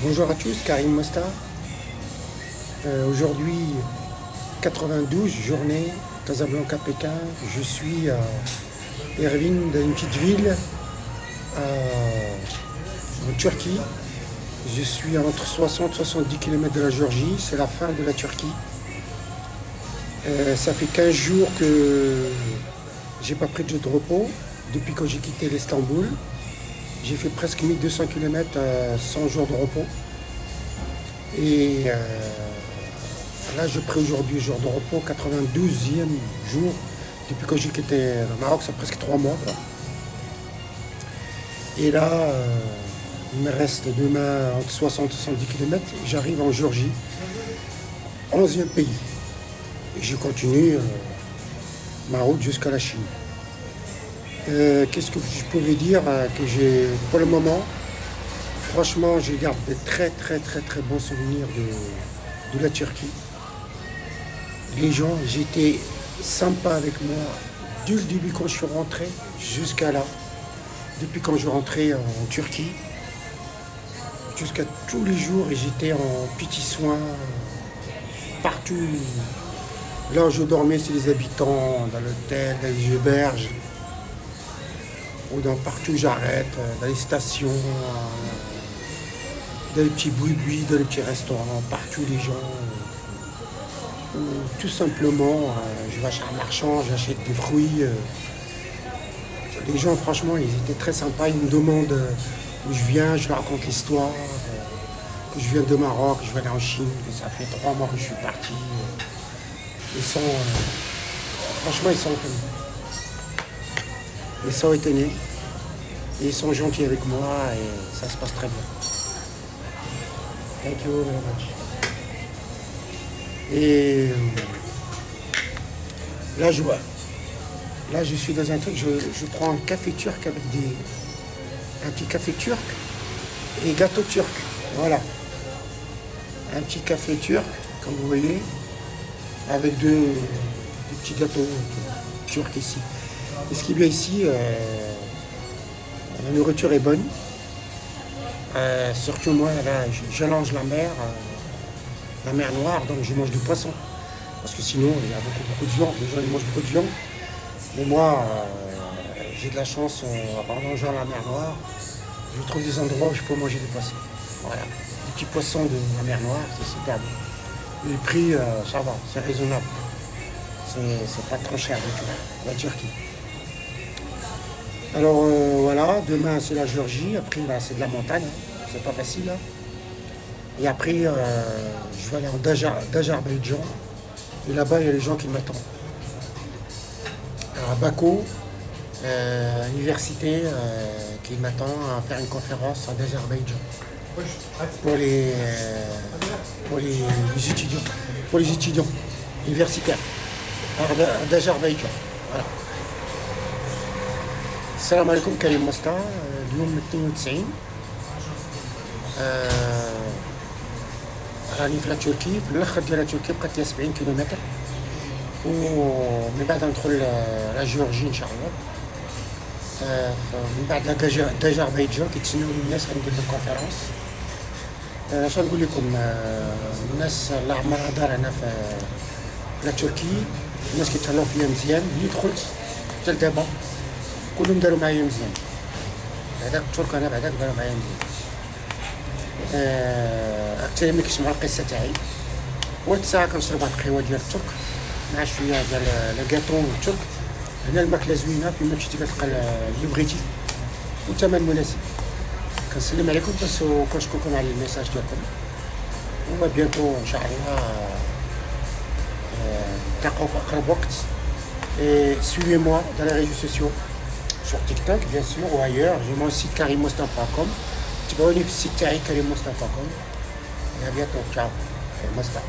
Bonjour à tous, Karim Mostar. Aujourd'hui, 92, journée, Casablanca, Pékin. Je suis à Ervin, dans une petite ville en Turquie. Je suis à entre 60 et 70 km de la Géorgie, c'est la fin de la Turquie. Ça fait 15 jours que j'ai pas pris de jeu de repos depuis que j'ai quitté l'Istanbul. J'ai fait presque 1200 km sans jour de repos. Et là, je pris aujourd'hui jour de repos, 92e jour depuis que j'ai quitté le Maroc, c'est presque 3 mois, quoi. Et là, il me reste demain entre 60 et 70 km. J'arrive en Géorgie, 11e pays. Et je continue ma route jusqu'à la Chine. Qu'est-ce que je pouvais dire que j'ai, pour le moment, franchement, je garde de très bons souvenirs de la Turquie. Les gens, j'étais sympa avec moi dès le début quand je suis rentré jusqu'à là. Depuis quand je suis rentré en Turquie, jusqu'à tous les jours, et j'étais en petits soins partout. Là où je dormais, c'est les habitants, dans l'hôtel, dans les auberges, ou partout où j'arrête, dans les stations, dans les petits boui-boui, dans les petits restaurants, partout les gens. Ou tout simplement, je vais chez un marchand, j'achète des fruits. Les gens, franchement, ils étaient très sympas. Ils me demandent où je viens, je leur raconte l'histoire, que je viens de Maroc, que je vais aller en Chine, que ça fait 3 mois que je suis parti. Ils sont, franchement, ils sont étonnés. Ils sont étonnés. Et ils sont gentils avec moi et ça se passe très bien. Thank you very much. Et là, je suis dans un truc, je prends un café turc avec un petit café turc et gâteau turc. Voilà. Un petit café turc, comme vous voyez, avec des petits gâteaux turcs ici. Et ce qui est bien ici, la nourriture est bonne. Surtout moi, là, j'allonge la mer Noire, donc je mange du poisson. Parce que sinon, il y a beaucoup de viande, les gens ils mangent beaucoup de viande. Mais moi, j'ai de la chance, en mangeant la mer Noire, je trouve des endroits où je peux manger du poisson. Voilà. Les petits poissons de la mer Noire, c'est super bon. Et le prix, ça va, c'est raisonnable. C'est pas trop cher du tout, la Turquie. Alors voilà, demain c'est la Géorgie, après là c'est de la montagne, hein. C'est pas facile là. Et après je vais aller en d'Azerbaïdjan, et là-bas il y a les gens qui m'attendent. À Bakou, université qui m'attend à faire une conférence en Azerbaïdjan pour les étudiants universitaires d'Azerbaïdjan. Voilà. السلام عليكم كريم مصطفى. اليوم 92 راني في تركي، في الاخر ديال تركي بقات لي 70 كيلومتر ومن بعد ندخل لا جيورجي ان شاء الله. من بعد داجربيجان كيتسناوني الناس غندير الكونفيرونس. اش نقول لكم، الناس الله عمرها دار هنا في تركي، الناس كيتهلاو فيا مزيان. ملي دخلت حتى لدابا كلهم داروا معايا مزيان. هذاك الترك انا بعداك داروا معايا مزيان. حتى ملي كيسمعوا القصه تاعي وقت ساعه كنشرب هاد القهوه ديال الترك مع شويه ديال لاكاطو الترك. هنا الماكله زوينه، فين مشيتي كتلقى اللي بغيتي وثمن مناسب. كنسلم عليكم بس وكنشكركم على الميساج ديالكم، وبيانتو ان شاء الله نلتقاو في اقرب وقت. Et suivez-moi dans les réseaux sociaux, sur TikTok bien sûr ou ailleurs. J'ai mon site karimostar.com. Tu peux aller sur le site karimostar.com. Et à bientôt. Ciao. Mostar.